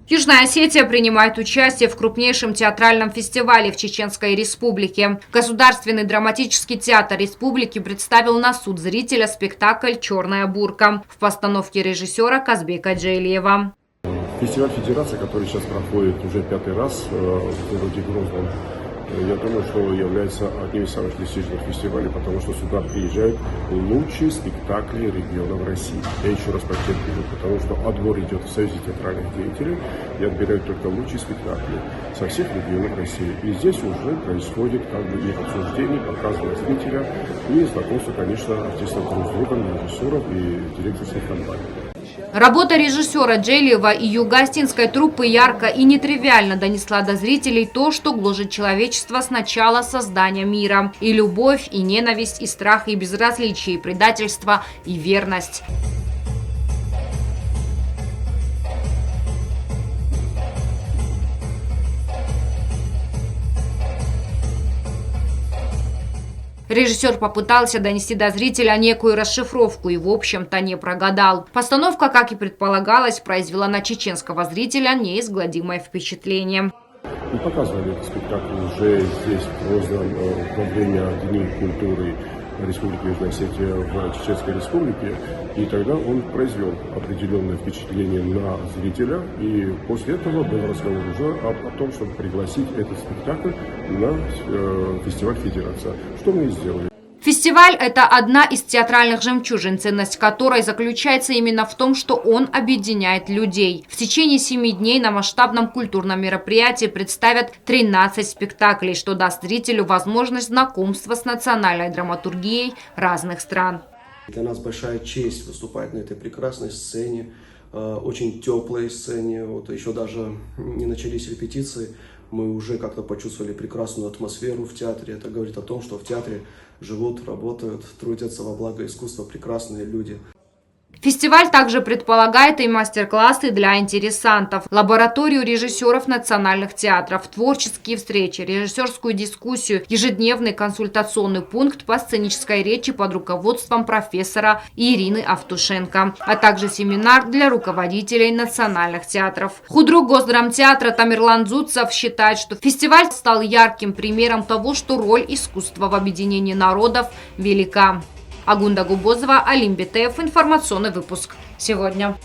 Южная Осетия принимает участие в крупнейшем театральном фестивале в Чеченской Республике. Государственный драматический театр республики представил на суд зрителя спектакль «Черная бурка» в постановке режиссера Казбека Джейлиева. Фестиваль Федерации, который сейчас проходит уже 5-й раз в городе Грозном, я думаю, что является одним из самых престижных фестивалей, потому что сюда приезжают лучшие спектакли регионов России. Я еще раз подчеркиваю, потому что отбор идет в Союзе театральных деятелей и отбирают только лучшие спектакли со всех регионов России. И здесь уже происходит и обсуждение, показывание зрителя, и знакомство, конечно, артистов друг с другом, режиссеров и директорских компаний. Работа режиссера Джейлиева и юго-остинской труппы ярко и нетривиально донесла до зрителей то, что гложет человечество с начала создания мира. И любовь, и ненависть, и страх, и безразличие, и предательство, и верность. Режиссер попытался донести до зрителя некую расшифровку и, в общем-то, не прогадал. Постановка, как и предполагалось, произвела на чеченского зрителя неизгладимое впечатление. Мы показывали этот спектакль уже здесь, в Грозном, во время Дней культуры Республики Южная Осетия в Чеченской Республике, и тогда он произвел определенное впечатление на зрителя, и после этого был разговор уже о том, чтобы пригласить этот спектакль на фестиваль Федерация, что мы и сделали. Фестиваль – это одна из театральных жемчужин, ценность которой заключается именно в том, что он объединяет людей. В течение 7 дней на масштабном культурном мероприятии представят 13 спектаклей, что даст зрителю возможность знакомства с национальной драматургией разных стран. Для нас большая честь выступать на этой прекрасной сцене, очень теплой сцене. Вот еще даже не начались репетиции, мы уже как-то почувствовали прекрасную атмосферу в театре. Это говорит о том, что в театре живут, работают, трудятся во благо искусства прекрасные люди. Фестиваль также предполагает и мастер-классы для интересантов, лабораторию режиссеров национальных театров, творческие встречи, режиссерскую дискуссию, ежедневный консультационный пункт по сценической речи под руководством профессора Ирины Автушенко, а также семинар для руководителей национальных театров. Худрук Госдрамтеатра Тамерлан Дзуцев считает, что фестиваль стал ярким примером того, что роль искусства в объединении народов велика. Агунда Губозова, Алим Битеев. Информационный выпуск сегодня.